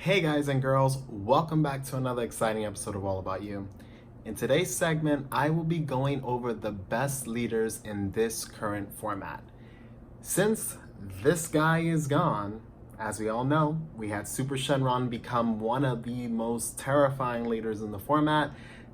Hey guys and girls, welcome back to another exciting episode of All About You. In today's segment, I will be going over the best leaders in this current format. Since this guy is gone, as we all know, we had Super Shenron become one of the most terrifying leaders in the format,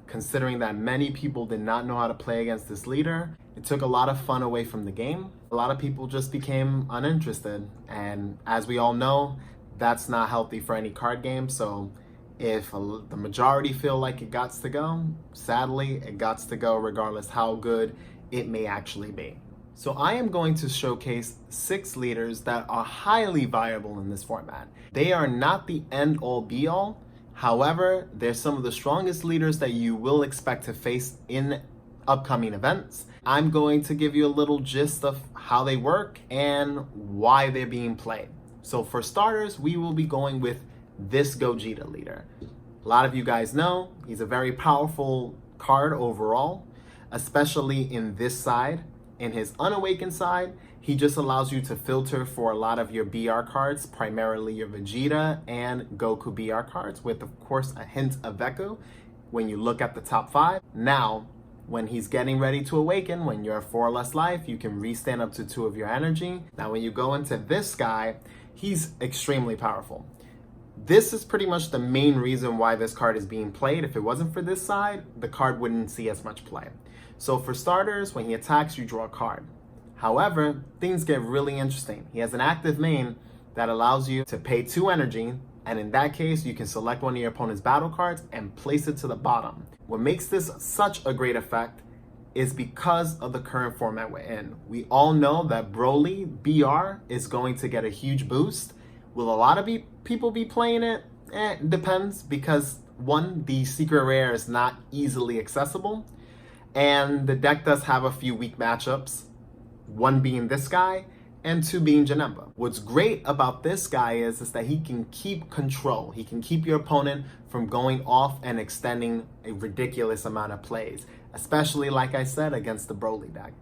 considering that many people did not know how to play against this leader. It took a lot of fun away from the game. A lot of people just became uninterested, and as we all know, that's not healthy for any card game. So if the majority feel like it gots to go, sadly, it gots to go regardless how good it may actually be. So I am going to showcase 6 leaders that are highly viable in this format. They are not the end all be all. However, they're some of the strongest leaders that you will expect to face in upcoming events. I'm going to give you a little gist of how they work and why they're being played. So for starters, we will be going with this Gogeta leader. A lot of you guys know he's a very powerful card overall, especially in this side. In his unawakened side, he just allows you to filter for a lot of your BR cards, primarily your Vegeta and Goku BR cards, with of course a hint of Veku when you look at the top 5. Now, when he's getting ready to awaken, when you're 4 less life, you can restand up to 2 of your energy. Now when you go into this guy, he's extremely powerful. This is pretty much the main reason why this card is being played. If it wasn't for this side, the card wouldn't see as much play. So for starters, when he attacks, you draw a card. However, things get really interesting. He has an active main that allows you to pay 2 energy, and in that case, you can select one of your opponent's battle cards and place it to the bottom. What makes this such a great effect is because of the current format we're in. We all know that Broly BR is going to get a huge boost. Will a lot of people be playing it? It depends, because 1, the secret rare is not easily accessible, and the deck does have a few weak matchups, 1 being this guy, and 2 being Janemba. What's great about this guy is that he can keep control. He can keep your opponent from going off and extending a ridiculous amount of plays, especially, like I said, against the Broly deck.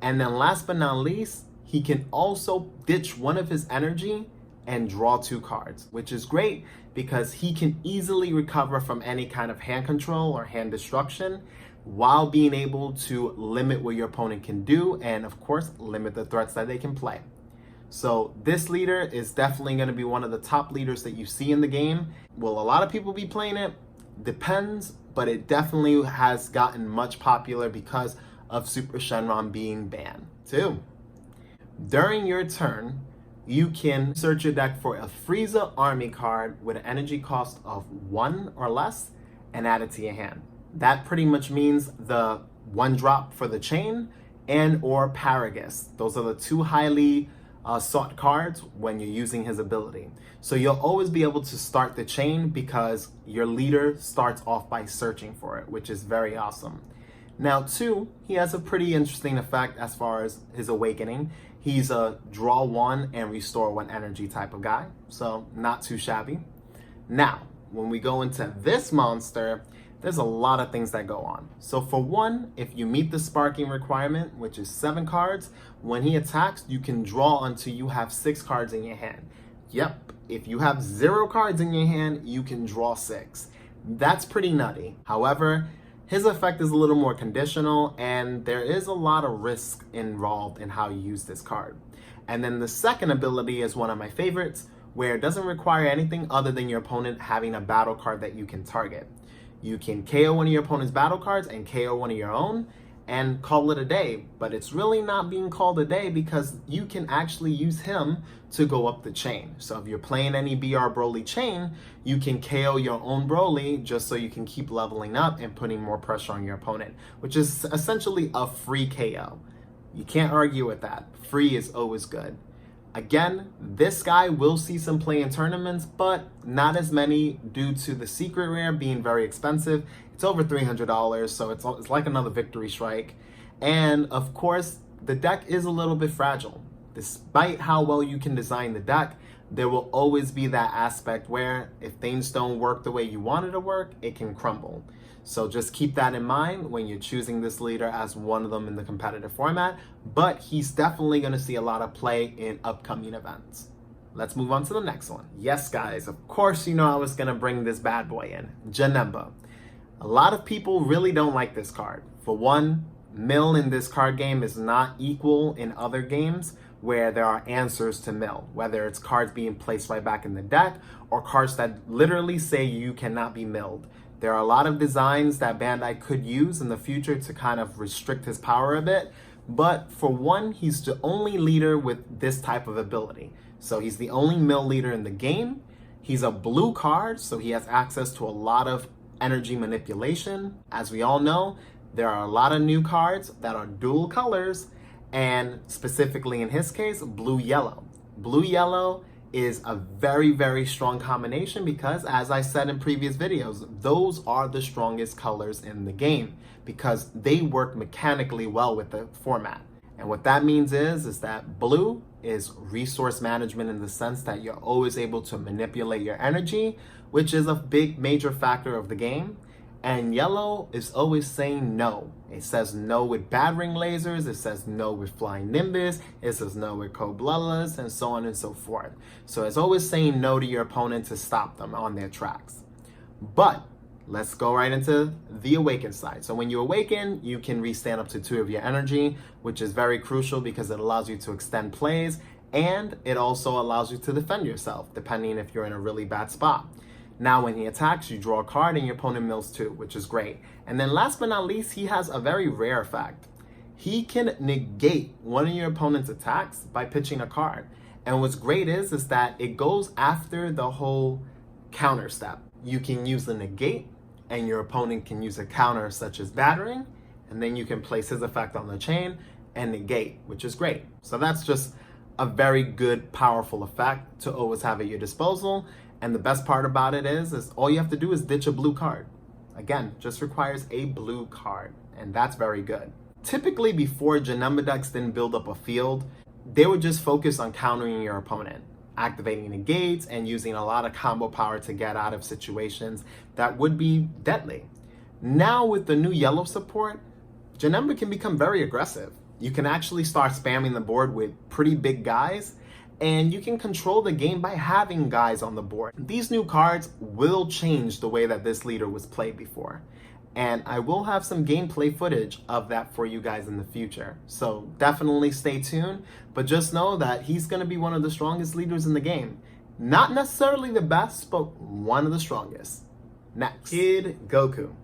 And then last but not least, he can also ditch one of his energy and draw 2 cards, which is great because he can easily recover from any kind of hand control or hand destruction while being able to limit what your opponent can do and, of course, limit the threats that they can play. So this leader is definitely going to be one of the top leaders that you see in the game. Will a lot of people be playing it? Depends, but it definitely has gotten much popular because of Super Shenron being banned too. During your turn, you can search your deck for a Frieza army card with an energy cost of 1 or less and add it to your hand. That pretty much means the 1 drop for the chain and or Paragus. Those are the 2 highly sought cards when you're using his ability. So you'll always be able to start the chain because your leader starts off by searching for it, which is very awesome. Now 2, he has a pretty interesting effect as far as his awakening. He's a draw 1 and restore 1 energy type of guy, so not too shabby. Now, when we go into this monster, there's a lot of things that go on. So for 1, if you meet the sparking requirement, which is 7 cards, when he attacks, you can draw until you have 6 cards in your hand. Yep, if you have 0 cards in your hand, you can draw 6. That's pretty nutty. However, his effect is a little more conditional, and there is a lot of risk involved in how you use this card. And then the second ability is one of my favorites, where it doesn't require anything other than your opponent having a battle card that you can target. You can KO one of your opponent's battle cards and KO one of your own and call it a day. But it's really not being called a day because you can actually use him to go up the chain. So if you're playing any BR Broly chain, you can KO your own Broly just so you can keep leveling up and putting more pressure on your opponent, which is essentially a free KO. You can't argue with that. Free is always good. Again, this guy will see some play in tournaments, but not as many due to the secret rare being very expensive. It's over $300, so it's like another victory strike. And of course, the deck is a little bit fragile. Despite how well you can design the deck, there will always be that aspect where if things don't work the way you want it to work, it can crumble. So just keep that in mind when you're choosing this leader as one of them in the competitive format, but he's definitely going to see a lot of play in upcoming events. let's move on to the next one. Yes, guys, of course you know I was gonna bring this bad boy in, Janemba. A lot of people really don't like this card. For one, mill in this card game is not equal in other games where there are answers to mill, whether it's cards being placed right back in the deck or cards that literally say you cannot be milled. There are a lot of designs that Bandai could use in the future to kind of restrict his power a bit, but for one, he's the only leader with this type of ability. So he's the only mill leader in the game. He's a blue card, so he has access to a lot of energy manipulation. As we all know, there are a lot of new cards that are dual colors, and specifically in his case, blue-yellow. Blue-yellow is a very, very strong combination because, as I said in previous videos, those are the strongest colors in the game because they work mechanically well with the format. And what that means is that blue is resource management in the sense that you're always able to manipulate your energy, which is a big major factor of the game. And yellow is always saying no. It says no with battering lasers, it says no with flying nimbus, it says no with cold bloodless, and so on and so forth. So it's always saying no to your opponent to stop them on their tracks. But let's go right into the awaken side. So when you awaken, you can restand up to 2 of your energy, which is very crucial because it allows you to extend plays, and it also allows you to defend yourself, depending if you're in a really bad spot. Now, when he attacks, you draw a card and your opponent mills 2, which is great. And then last but not least, he has a very rare effect. He can negate one of your opponent's attacks by pitching a card. And what's great is that it goes after the whole counter step. You can use the negate and your opponent can use a counter such as battering, and then you can place his effect on the chain and negate, which is great. So that's just a very good, powerful effect to always have at your disposal. And the best part about it is all you have to do is ditch a blue card. Again, just requires a blue card, and that's very good. Typically, before Janemba decks didn't build up a field, they would just focus on countering your opponent, activating negates, and using a lot of combo power to get out of situations that would be deadly. Now, with the new yellow support, Janemba can become very aggressive. You can actually start spamming the board with pretty big guys, and you can control the game by having guys on the board. These new cards will change the way that this leader was played before. And I will have some gameplay footage of that for you guys in the future. So definitely stay tuned, but just know that he's gonna be one of the strongest leaders in the game. Not necessarily the best, but one of the strongest. Next, Kid Goku.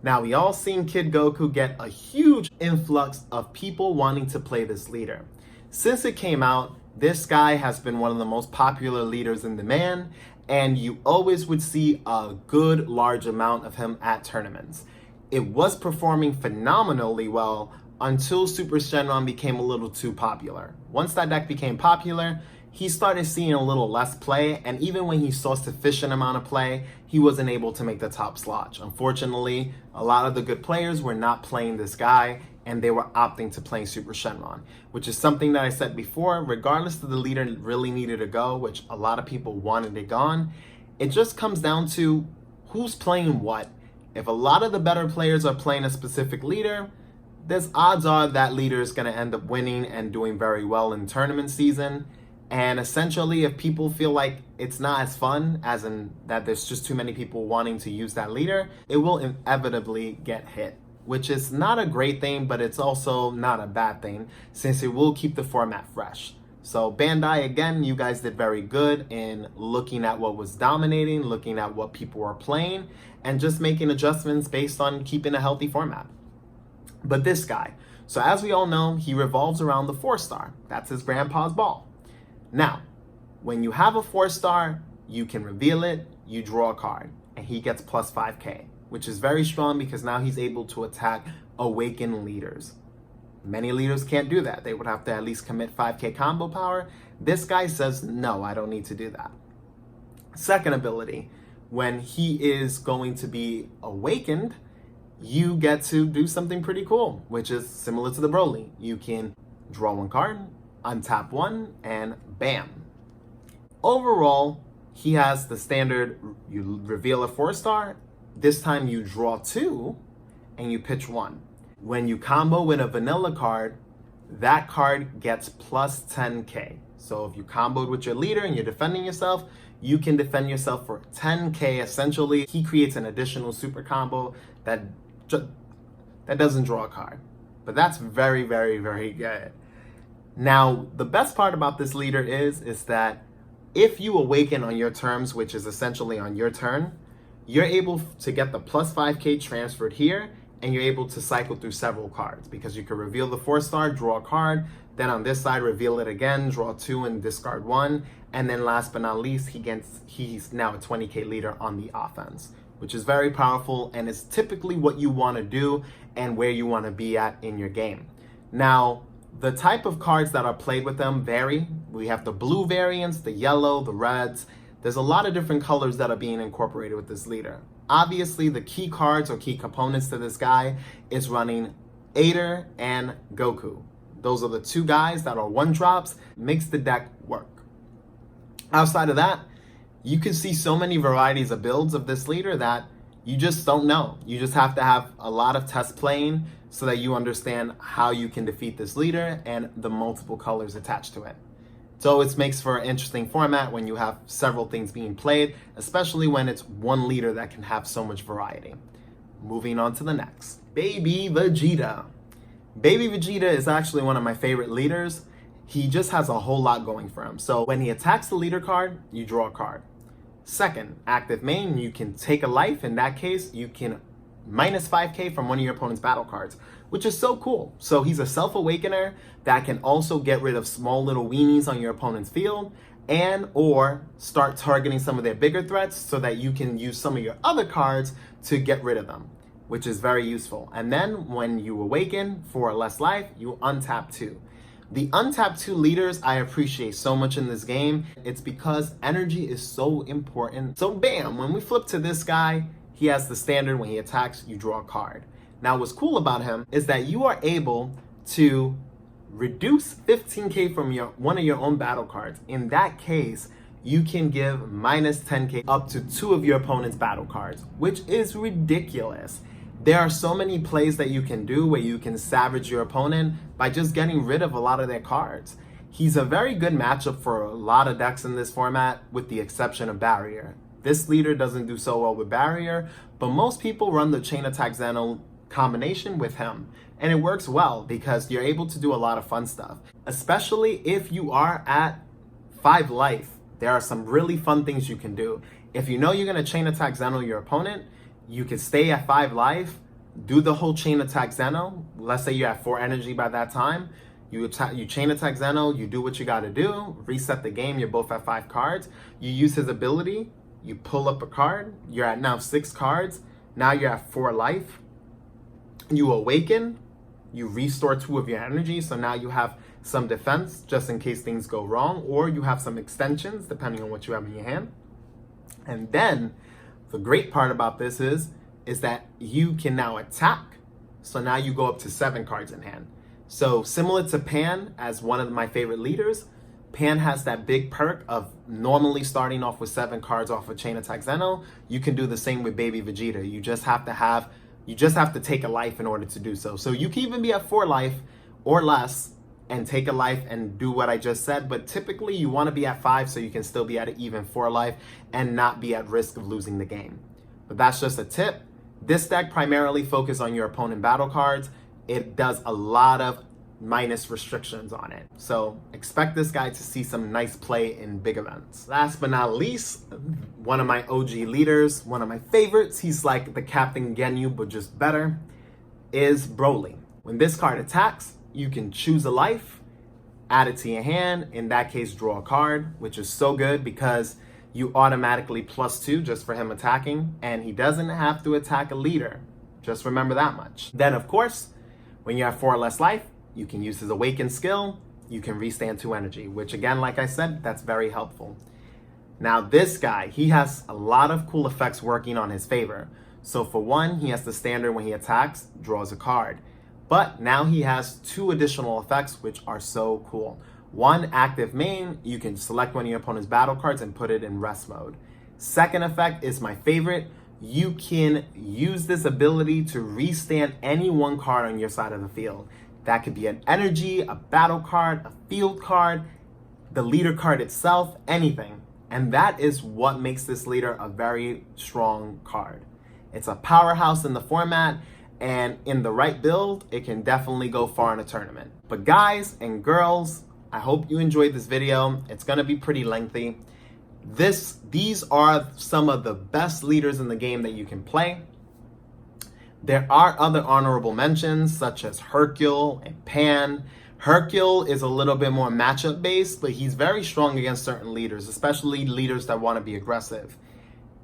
Now, we all seen Kid Goku get a huge influx of people wanting to play this leader. Since it came out, this guy has been one of the most popular leaders in demand, and you always would see a good large amount of him at tournaments. It was performing phenomenally well until Super Shenron became a little too popular. Once that deck became popular, he started seeing a little less play, and even when he saw sufficient amount of play, he wasn't able to make the top slot. Unfortunately, a lot of the good players were not playing this guy, and they were opting to play Super Shenron, which is something that I said before, regardless of the leader really needed to go, which a lot of people wanted it gone, it just comes down to who's playing what. If a lot of the better players are playing a specific leader, there's odds are that leader is going to end up winning and doing very well in tournament season. And essentially, if people feel like it's not as fun, as in that there's just too many people wanting to use that leader, it will inevitably get hit, which is not a great thing, but it's also not a bad thing since it will keep the format fresh. So Bandai, again, you guys did very good in looking at what was dominating, looking at what people were playing, and just making adjustments based on keeping a healthy format. But this guy, so as we all know, he revolves around the 4-star. That's his grandpa's ball. Now, when you have a 4-star, you can reveal it, you draw a card, and he gets plus 5k, which is very strong because now he's able to attack awakened leaders. Many leaders can't do that. They would have to at least commit 5k combo power. This guy says, no, I don't need to do that. Second ability, when he is going to be awakened, you get to do something pretty cool, which is similar to the Broly. You can draw one card, untap one, and bam. Overall, he has the standard, you reveal a 4-star, this time you draw 2, and you pitch 1. When you combo with a vanilla card, that card gets plus 10k. So if you comboed with your leader and you're defending yourself, you can defend yourself for 10k essentially. He creates an additional super combo that doesn't draw a card. But that's very, very, very good. Now, the best part about this leader is that if you awaken on your terms, which is essentially on your turn, you're able to get the plus 5k transferred here, and you're able to cycle through several cards because you can reveal the 4-star, draw a card, then on this side, reveal it again, draw 2 and discard 1. And then last but not least, he's now a 20k leader on the offense, which is very powerful and is typically what you want to do and where you want to be at in your game. Now, the type of cards that are played with them vary. We have the blue variants, the yellow, the reds. There's a lot of different colors that are being incorporated with this leader. Obviously, the key cards or key components to this guy is running errata'ed and Goku. Those are the 2 guys that are 1-drops, makes the deck work. Outside of that, you can see so many varieties of builds of this leader that you just don't know. You just have to have a lot of test playing so that you understand how you can defeat this leader and the multiple colors attached to it. So it makes for an interesting format when you have several things being played, especially when it's one leader that can have so much variety. Moving on to the next. Baby Vegeta. Baby Vegeta is actually one of my favorite leaders. He just has a whole lot going for him. So when he attacks the leader card, you draw a card. Second, active main, you can take a life. In that case, you can minus 5k from one of your opponent's battle cards, which is so cool. So he's a self-awakener that can also get rid of small little weenies on your opponent's field and or start targeting some of their bigger threats so that you can use some of your other cards to get rid of them, which is very useful. And then when you awaken for less life, you untap 2. The untap 2 leaders I appreciate so much in this game. It's because energy is so important. So bam, when we flip to this guy, he has the standard when he attacks, you draw a card. Now what's cool about him is that you are able to reduce 15k from one of your own battle cards. In that case, you can give minus 10k up to 2 of your opponent's battle cards, which is ridiculous. There are so many plays that you can do where you can savage your opponent by just getting rid of a lot of their cards. He's a very good matchup for a lot of decks in this format, with the exception of Barrier. This leader doesn't do so well with Barrier, but most people run the Chain Attack Xeno combination with him. And it works well because you're able to do a lot of fun stuff. Especially if you are at 5 life, there are some really fun things you can do. If you know you're going to Chain Attack Xeno your opponent, you can stay at 5 life, do the whole Chain Attack Xeno. Let's say you're at 4 energy by that time. You Chain Attack Xeno, you do what you got to do, reset the game, you're both at 5 cards. You use his ability, you pull up a card, you're at now 6 cards. Now you're at 4 life. You awaken, you restore 2 of your energy, so now you have some defense just in case things go wrong, or you have some extensions depending on what you have in your hand. And then the great part about this is that you can now attack. So now you go up to 7 cards in hand. So similar to Pan as one of my favorite leaders, Pan has that big perk of normally starting off with 7 cards off of Chain Attack Xeno. You can do the same with Baby Vegeta. You just have to take a life in order to do so. So you can even be at 4 life or less and take a life and do what I just said, but typically you want to be at 5 so you can still be at an even 4 life and not be at risk of losing the game. But that's just a tip. This deck primarily focuses on your opponent battle cards. It does a lot of minus restrictions on it. So expect this guy to see some nice play in big events. Last but not least, one of my OG leaders, one of my favorites, he's like the Captain Ginyu but just better, is Broly. When this card attacks, you can choose a life, add it to your hand, in that case draw a card, which is so good because you automatically +2 just for him attacking, and he doesn't have to attack a leader. Just remember that much. Then of course, when you have 4 or less life, you can use his Awaken skill, you can restand 2 energy, which again, like I said, that's very helpful. Now this guy, he has a lot of cool effects working on his favor. So for one, he has the standard when he attacks, draws a card. But now he has 2 additional effects which are so cool. One, active main, you can select one of your opponent's battle cards and put it in rest mode. Second effect is my favorite. You can use this ability to restand any 1 card on your side of the field. That could be an energy, a battle card, a field card. the leader card itself, anything. And that is what makes this leader a very strong card. It's a powerhouse in the format, and in the right build, it can definitely go far in a tournament. But guys and girls, I hope you enjoyed this video. It's gonna be pretty lengthy. These are some of the best leaders in the game that you can play. There are other honorable mentions such as Hercule and Pan. Hercule is a little bit more matchup based, but he's very strong against certain leaders, especially leaders that want to be aggressive.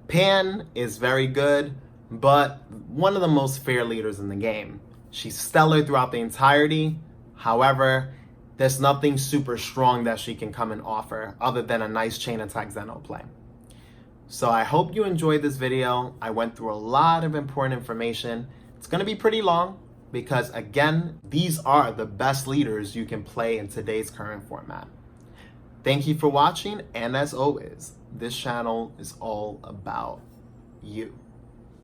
Pan is very good, but one of the most fair leaders in the game. She's stellar throughout the entirety. However, there's nothing super strong that she can come and offer other than a nice chain attack Xeno play. So I hope you enjoyed this video. I went through a lot of important information. It's going to be pretty long because, again, these are the best leaders you can play in today's current format. Thank you for watching, and as always, this channel is all about you.